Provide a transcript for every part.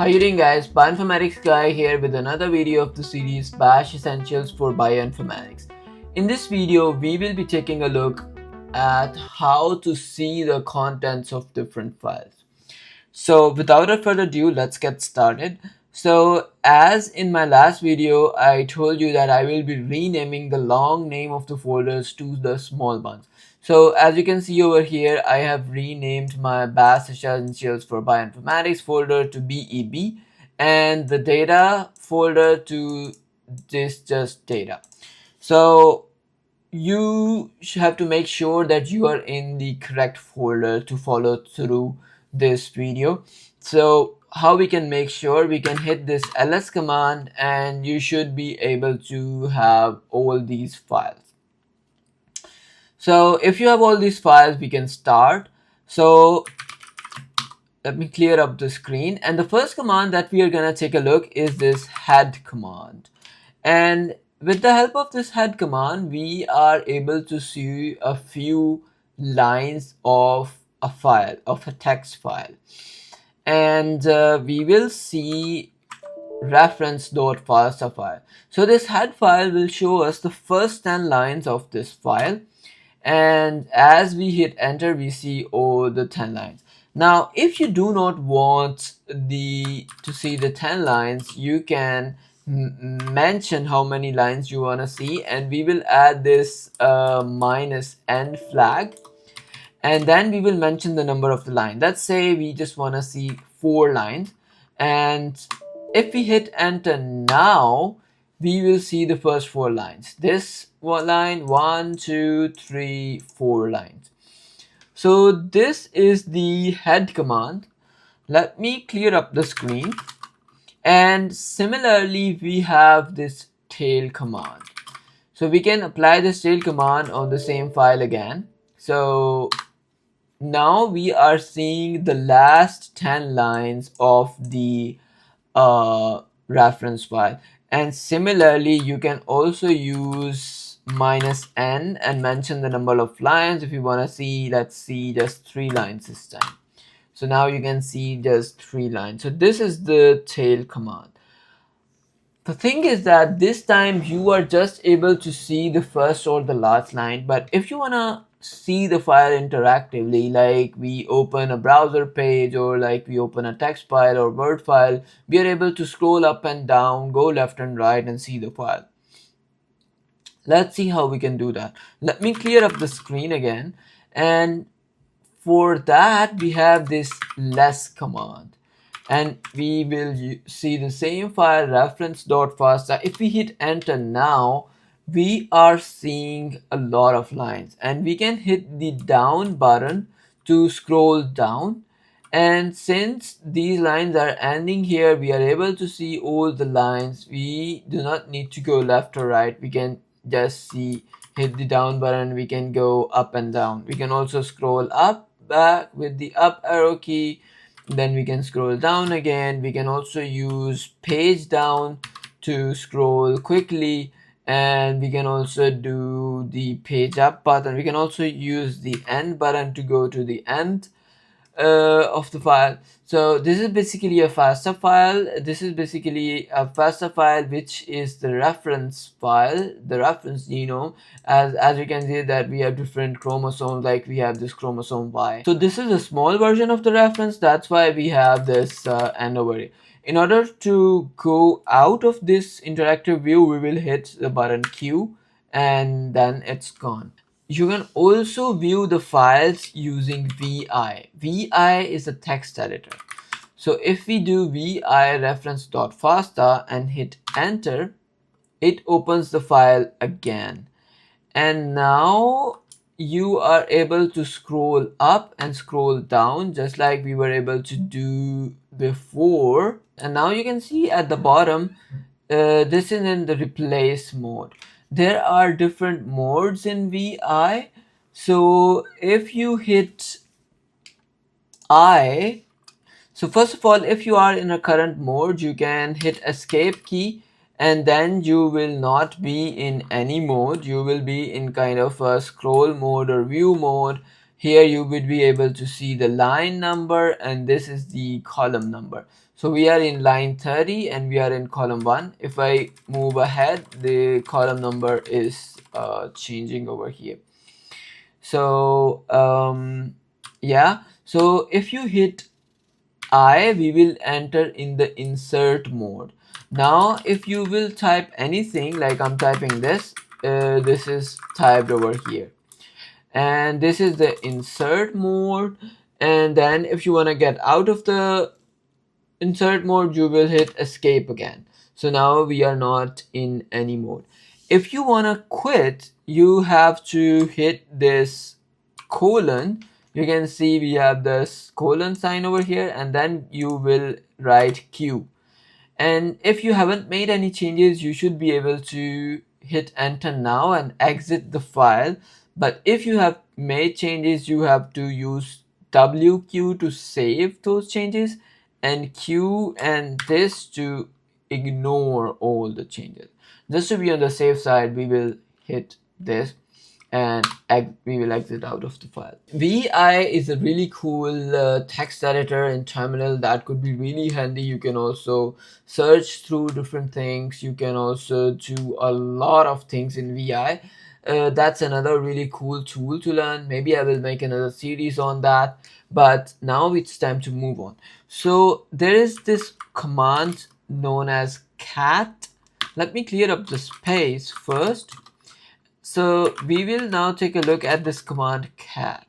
How you doing, guys? Bioinformatics guy here with another video of the series Bash Essentials for Bioinformatics. In this video, we will be taking a look at how to see the contents of different files. So without further ado, let's get started. So as in my last video, I told you that I will be renaming the long name of the folders to the small ones. So as you can see over here, I have renamed my Bash Essentials for Bioinformatics folder to BEB and the data folder to this just data. So you have to make sure that you are in the correct folder to follow through this video. So how we can make sure, we can hit this ls command and you should be able to have all these files. So if you have all these files, we can start. So let me clear up the screen, and the first command that we are going to take a look is this head command. And with the help of this head command, we are able to see a few lines of a file, of a text file. And we will see reference.fasta file. So this head file will show us the first 10 lines of this file. And as we hit enter, we see all the 10 lines. Now, if you do not want to see the 10 lines, you can mention how many lines you want to see, and we will add this -n flag, and then we will mention the number of the line. Let's say we just want to see 4 lines, and if we hit enter now, we will see the first 4 lines. This line, 1, 2, 3, 4 lines. So this is the head command. Let me clear up the screen. And similarly, we have this tail command. So we can apply this tail command on the same file again. So now we are seeing the last 10 lines of the reference file. And similarly, you can also use -n and mention the number of lines if you want to see, let's see, just 3 lines this time. So now you can see just 3 lines. So this is the tail command. The thing is that this time you are just able to see the first or the last line, but if you want to see the file interactively, like we open a browser page or like we open a text file or Word file, we are able to scroll up and down, go left and right and see the file. Let's see how we can do that. Let me clear up the screen again, and for that we have this less command, and we will see the same file reference.fasta. If we hit enter now, we are seeing a lot of lines, and we can hit the down button to scroll down, and since these lines are ending here, we are able to see all the lines. We do not need to go left or right. We can just see, hit the down button, we can go up and down. We can also scroll up back with the up arrow key, then we can scroll down again. We can also use page down to scroll quickly, and we can also do the page up button. We can also use the end button to go to the end of the file. So this is basically a FASTA file. This is basically a FASTA file, which is the reference file, the reference genome. As you can see that we have different chromosomes, like we have this chromosome Y. So this is a small version of the reference. That's why we have this N over here. In order to go out of this interactive view, we will hit the button Q, and then it's gone. You can also view the files using VI. VI is a text editor. So if we do VI reference.fasta and hit enter, it opens the file again. And now you are able to scroll up and scroll down just like we were able to do before. And now you can see at the bottom, this is in the replace mode. There are different modes in VI. So if you hit I, so first of all, if you are in a current mode, you can hit escape key, and then you will not be in any mode. You will be in kind of a scroll mode or view mode. Here you would be able to see the line number, and this is the column number. So we are in line 30 and we are in column 1. If I move ahead, the column number is changing over here. So yeah, so if you hit I, we will enter in the insert mode. Now if you will type anything, like I'm typing this is typed over here, and this is the insert mode. And then if you want to get out of the insert mode, you will hit escape again. So now we are not in any mode. If you want to quit, you have to hit this colon. You can see we have this colon sign over here, and then you will write Q. And if you haven't made any changes, you should be able to hit enter now and exit the file. But if you have made changes, you have to use WQ to save those changes, and Q and this to ignore all the changes. Just to be on the safe side, we will hit this and we will exit out of the file. VI is a really cool text editor in terminal that could be really handy. You can also search through different things. You can also do a lot of things in VI. That's another really cool tool to learn. Maybe I will make another series on that, but now it's time to move on. So there is this command known as cat. Let me clear up the space first. So we will now take a look at this command cat,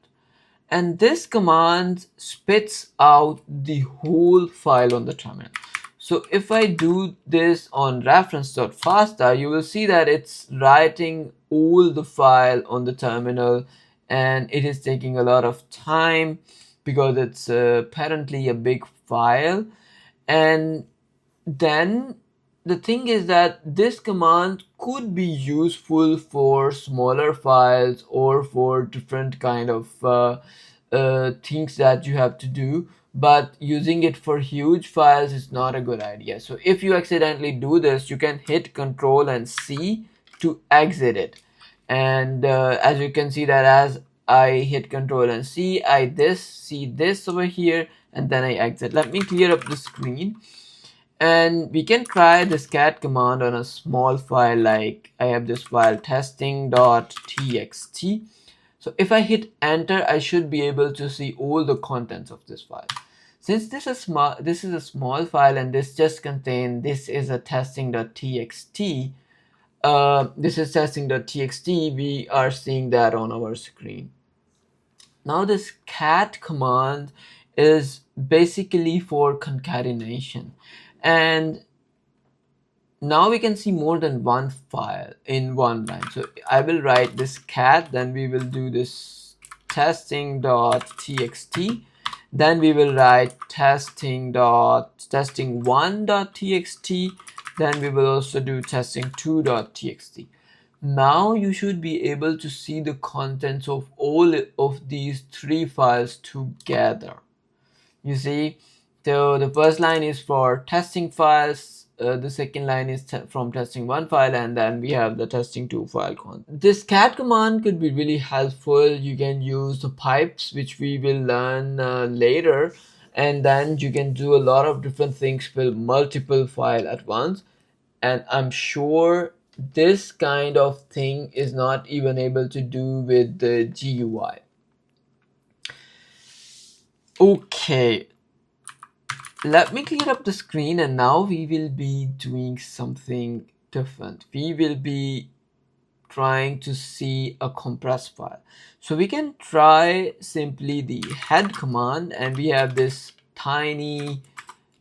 and this command spits out the whole file on the terminal. So if I do this on reference.fasta, you will see that it's writing all the file on the terminal, and it is taking a lot of time because it's apparently a big file. And then the thing is that this command could be useful for smaller files or for different kind of things that you have to do, but using it for huge files is not a good idea. So if you accidentally do this, you can hit Control and C to exit it. And as you can see that as I hit Control and C, I see this over here, and then I exit. Let me clear up the screen. And we can try this cat command on a small file, like I have this file testing.txt. So if I hit enter, I should be able to see all the contents of this file. Since this is a small file and this just contains, this is a testing.txt, we are seeing that on our screen. Now this cat command is basically for concatenation, and now we can see more than one file in one line. So I will write this cat, then we will do this testing.txt, then we will write testing1.txt, then we will also do testing2.txt. Now you should be able to see the contents of all of these three files together. You see, so the first line is for testing files, the second line is from testing1 file, and then we have the testing2 file content. This cat command could be really helpful. You can use the pipes, which we will learn later, and then you can do a lot of different things with multiple files at once. And I'm sure this kind of thing is not even able to do with the GUI. Okay, let me clear up the screen, and now we will be doing something different. We will be trying to see a compressed file. So we can try simply the head command, and we have this tiny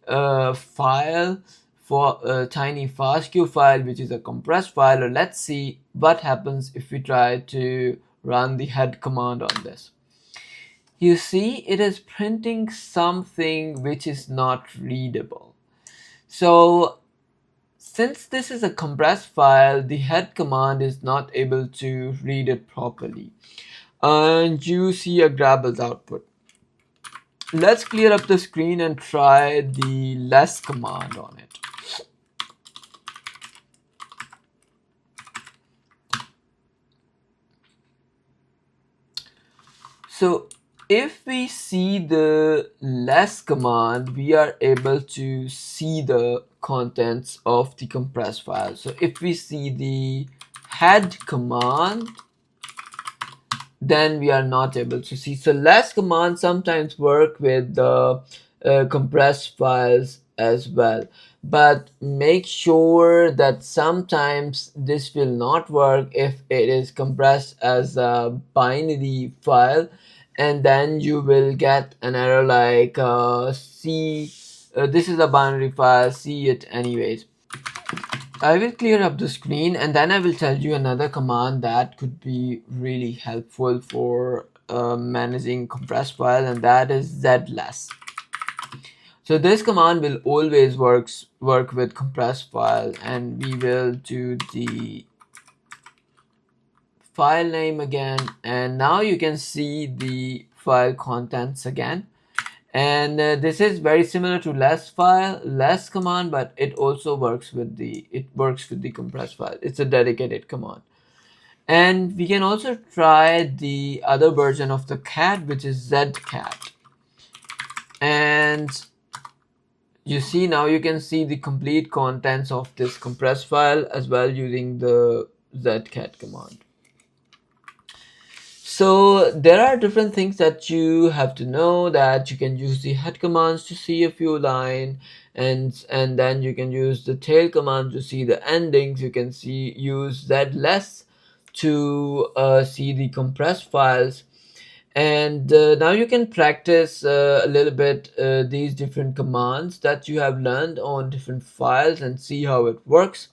file for a tiny FASTQ file, which is a compressed file. Or let's see what happens if we try to run the head command on this. You see, it is printing something which is not readable. So since this is a compressed file, the head command is not able to read it properly, and you see a Grabbles output. Let's clear up the screen and try the less command on it. So if we see the less command, we are able to see the contents of the compressed file. So if we see the head command, then we are not able to see. So less commands sometimes work with the compressed files as well, but make sure that sometimes this will not work if it is compressed as a binary file, and then you will get an error like see this is a binary file, see it anyways. I will clear up the screen and then I will tell you another command that could be really helpful for managing compressed file, and that is zless. So this command will always work with compressed file, and we will do the file name again, and now you can see the file contents again. And this is very similar to less command, but it also works with the compressed file. It's a dedicated command. And we can also try the other version of the cat, which is zcat. And you see, now you can see the complete contents of this compressed file as well using the zcat command. So there are different things that you have to know, that you can use the head commands to see a few lines, and then you can use the tail command to see the endings. You can use zless to see the compressed files, and now you can practice a little bit these different commands that you have learned on different files and see how it works.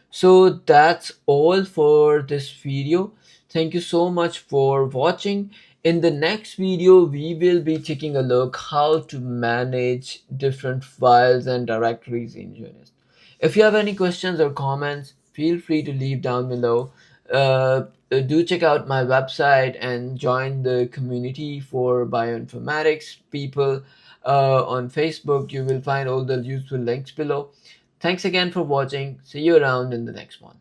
So that's all for this video. Thank you so much for watching. In the next video, we will be taking a look how to manage different files and directories in Unist. If you have any questions or comments, feel free to leave down below. Do check out my website and join the community for bioinformatics people on Facebook. You will find all the useful links below. Thanks again for watching. See you around in the next one.